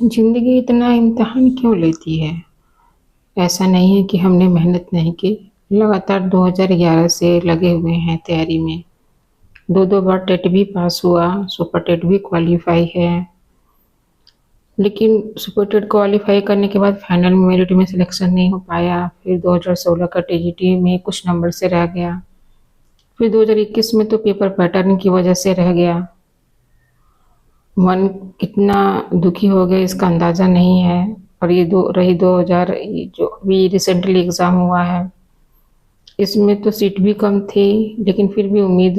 ज़िंदगी इतना इम्तिहान क्यों लेती है? ऐसा नहीं है कि हमने मेहनत नहीं की। लगातार 2011 से लगे हुए हैं तैयारी में। 2-2 बार टेट भी पास हुआ, सुपर टेट भी क्वालीफ़ाई है। लेकिन सुपर टेट क्वालीफ़ाई करने के बाद फाइनल मेरिट में सिलेक्शन नहीं हो पाया। फिर 2016 का टीजीटी में कुछ नंबर से रह गया। फिर 2021 में तो पेपर पैटर्न की वजह से रह गया। मन कितना दुखी हो गया इसका अंदाज़ा नहीं है। और ये 2000 ये जो अभी रिसेंटली एग्ज़ाम हुआ है, इसमें तो सीट भी कम थी, लेकिन फिर भी उम्मीद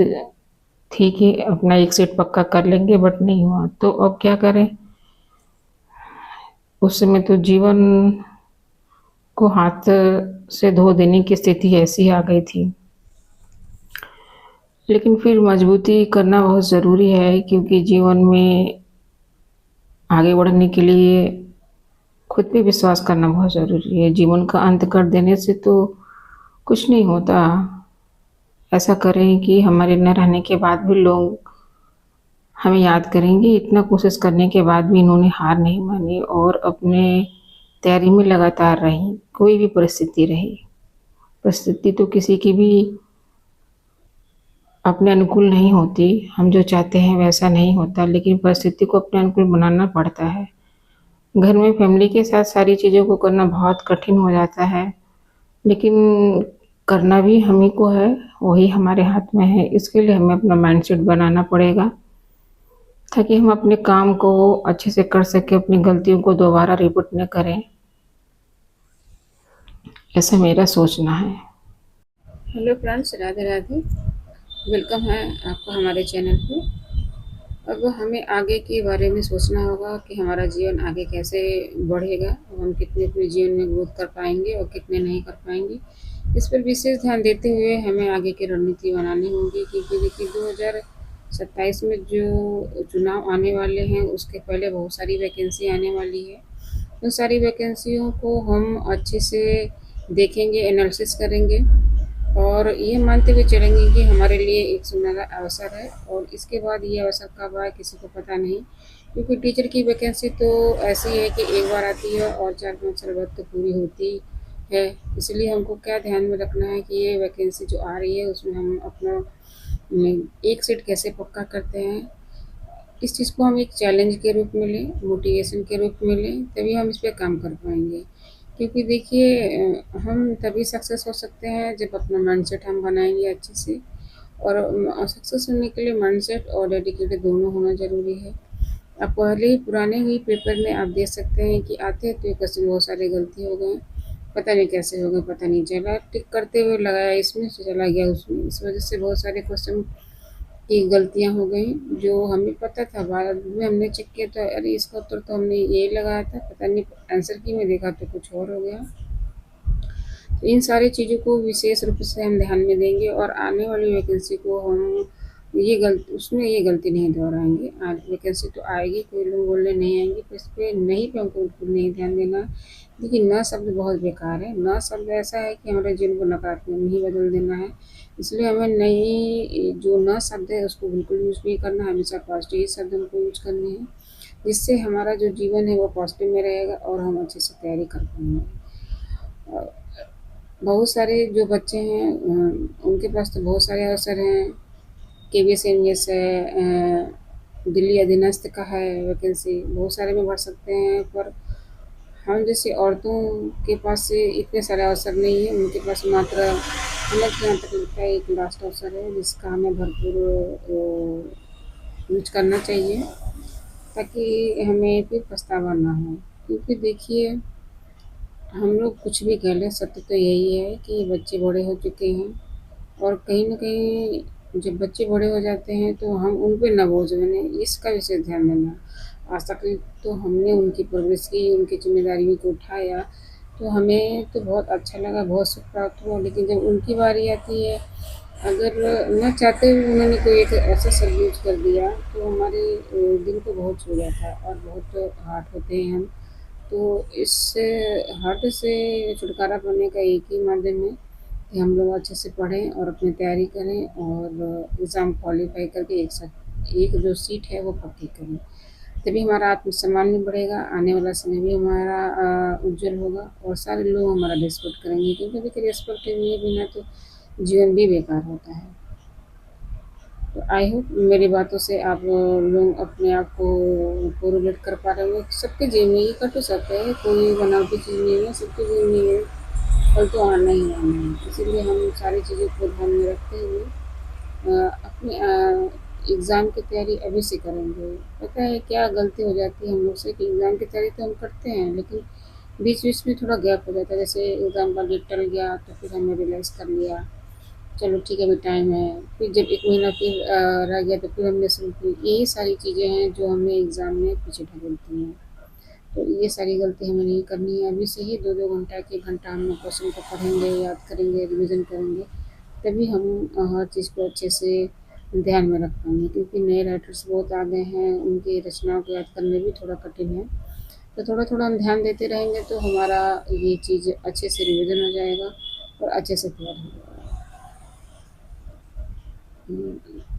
थी कि अपना एक सीट पक्का कर लेंगे, बट नहीं हुआ। तो अब क्या करें? उस समय तो जीवन को हाथ से धो देने की स्थिति ऐसी आ गई थी। लेकिन फिर मजबूती करना बहुत ज़रूरी है, क्योंकि जीवन में आगे बढ़ने के लिए खुद पे विश्वास करना बहुत ज़रूरी है। जीवन का अंत कर देने से तो कुछ नहीं होता। ऐसा करें कि हमारे न रहने के बाद भी लोग हमें याद करेंगे। इतना कोशिश करने के बाद भी इन्होंने हार नहीं मानी और अपने तैयारी में लगातार रहीं, कोई भी परिस्थिति रही। परिस्थिति तो किसी की भी अपने अनुकूल नहीं होती। हम जो चाहते हैं वैसा नहीं होता, लेकिन परिस्थिति को अपने अनुकूल बनाना पड़ता है। घर में फैमिली के साथ सारी चीज़ों को करना बहुत कठिन हो जाता है, लेकिन करना भी हम ही को है, वही हमारे हाथ में है। इसके लिए हमें अपना माइंडसेट बनाना पड़ेगा, ताकि हम अपने काम को अच्छे से कर सकें, अपनी गलतियों को दोबारा रिपीट न करें। ऐसा मेरा सोचना है। Hello friends, Radhe Radhe. Welcome है आपका हमारे चैनल पे। अब हमें आगे के बारे में सोचना होगा कि हमारा जीवन आगे कैसे बढ़ेगा और हम कितने अपने जीवन में ग्रोथ कर पाएंगे और कितने नहीं कर पाएंगे। इस पर विशेष ध्यान देते हुए हमें आगे की रणनीति बनानी होगी, क्योंकि देखिए 2027 में जो चुनाव आने वाले हैं उसके पहले बहुत सारी वैकेंसी आने वाली है। उन सारी वैकेंसियों को हम अच्छे से देखेंगे, एनालिसिस करेंगे और ये मानते हुए चलेंगे कि हमारे लिए एक सुनहरा अवसर है। और इसके बाद ये अवसर कब आए किसी को पता नहीं, क्योंकि टीचर की वैकेंसी तो ऐसी है कि एक बार आती है और 4-5 साल बाद तो पूरी होती है। इसलिए हमको क्या ध्यान में रखना है कि ये वैकेंसी जो आ रही है उसमें हम अपना एक सीट कैसे पक्का करते हैं। इस चीज़ को हम एक चैलेंज के रूप में लें, मोटिवेशन के रूप में लें, तभी हम इस पे काम कर पाएँगे। क्योंकि देखिए हम तभी सक्सेस हो सकते हैं जब अपना माइंडसेट हम बनाएँगे अच्छे से। और सक्सेस होने के लिए माइंडसेट और डेडिकेटेड दोनों होना ज़रूरी है। अब पहले ही पुराने ही पेपर में आप देख सकते हैं कि आते तो क्वेश्चन बहुत सारे गलती हो गए, पता नहीं कैसे हो गए, पता नहीं चला। टिक करते हुए लगाया इसमें से चला गया उसमें, इस वजह से बहुत सारे क्वेश्चन की गलतियाँ हो गई जो हमें पता था। बाद में हमने चेक किया तो अरे इसका उत्तर तो हमने यही लगाया था, पता नहीं आंसर की में देखा तो कुछ और हो गया। तो इन सारी चीज़ों को विशेष रूप से हम ध्यान में देंगे और आने वाली वैकेंसी को हम ये गलती नहीं दोहराएंगे। आज वैकेंसी तो आएगी, कोई लोग बोलने नहीं आएंगे, तो इस पर नहीं पे हमको बिल्कुल नहीं ध्यान देना है। देखिए न शब्द बहुत बेकार है, न शब्द ऐसा है कि हमारे जीवन को नकारात्मक नहीं बदल देना है। इसलिए हमें नहीं, जो न शब्द है उसको बिल्कुल यूज़ नहीं करना, हमेशा पॉजिटिव ही शब्द हमको यूज करने हैं, जिससे हमारा जो जीवन है वो पॉजिटिव में रहेगा और हम अच्छे से तैयारी कर पाएंगे। बहुत सारे जो बच्चे हैं उनके पास तो बहुत सारे अवसर हैं। केवीएस है, दिल्ली अधीनस्थ का है वैकेंसी, बहुत सारे में भर सकते हैं। पर हम जैसी औरतों के पास से इतने सारे अवसर नहीं है, उनके पास मात्र हमें जहाँ तक लगता है एक लास्ट अवसर है जिसका हमें भरपूर यूज करना चाहिए, ताकि हमें फिर पछतावा ना हो। क्योंकि देखिए हम लोग कुछ भी कह लें, सत्य तो यही है कि बच्चे बड़े हो चुके हैं और कहीं न कहीं जब बच्चे बड़े हो जाते हैं तो हम उन पे ना बोझ बने, इसका विशेष ध्यान देना। आज तक तो हमने उनकी परवरिश की, उनकी ज़िम्मेदारियों को उठाया, तो हमें तो बहुत अच्छा लगा, बहुत सुख प्राप्त हुआ। लेकिन जब उनकी बारी आती है, अगर ना चाहते हुए उन्होंने कोई एक ऐसा शब्द यूज़ कर दिया, तो हमारे दिल को बहुत छू जाता है और बहुत हर्ट होते हैं हम। तो इससे हर्ट से छुटकारा पाने का एक ही माध्यम है कि हम लोग अच्छे से पढ़ें और अपनी तैयारी करें और एग्ज़ाम क्वालीफाई करके एक जो सीट है वो पक्की करें। तभी हमारा आत्मसम्मान भी बढ़ेगा, आने वाला समय भी हमारा उज्ज्वल होगा और सारे लोग हमारा रिस्पेक्ट करेंगे, क्योंकि देखिए रिस्पेक्ट के लिए बिना तो जीवन भी बेकार होता है। तो आई होप मेरी बातों से आप लोग अपने आप को कोरिलेट कर पा रहे होंगे। सबके जीवन में ये कर तो सकते हैं, कोई बनावटी चीज़ नहीं है, सबके जीवन में ये कल तो आना ही आना है। इसीलिए हम सारी चीज़ों को ध्यान में रखते हुए अपनी एग्ज़ाम की तैयारी अभी से करेंगे। पता है क्या गलती हो जाती है हम लोग से कि एग्ज़ाम की तैयारी तो हम करते हैं, लेकिन बीच-बीच में थोड़ा गैप हो जाता है। जैसे एग्ज़ाम का डेट टल गया तो फिर हमने रियलाइज़ कर लिया, चलो ठीक है अभी टाइम है। फिर जब 1 महीना फिर रह गया तो फिर हमने शुरू की। यही सारी चीज़ें हैं जो हमें एग्ज़ाम में पीछे ढकेलती हैं। तो ये सारी गलती हमें नहीं करनी है। अभी से ही 2-2 घंटा, 1-1 घंटा हम लोग क्वेश्चन को पढ़ेंगे, याद करेंगे, रिविज़न करेंगे, तभी हम हर चीज़ को अच्छे से ध्यान में रख पाएँगे, क्योंकि नए राइटर्स बहुत आ गए हैं, उनकी रचनाओं को याद करना भी थोड़ा कठिन है। तो थोड़ा-थोड़ा हम ध्यान देते रहेंगे तो हमारा ये चीज़ अच्छे से रिविज़न हो जाएगा और अच्छे से क्लियर हो जाएगा।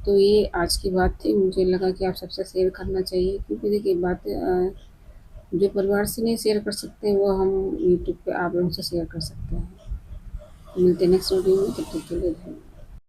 तो ये आज की बात थी, मुझे लगा कि आप सबसे शेयर करना चाहिए, क्योंकि देखिए बातें जो परिवार से नहीं शेयर कर सकते हैं वो हम यूट्यूब पे आप लोगों से शेयर कर सकते हैं। मिलते हैं नेक्स्ट वीडियो में, तब तक के लिए धन्यवाद।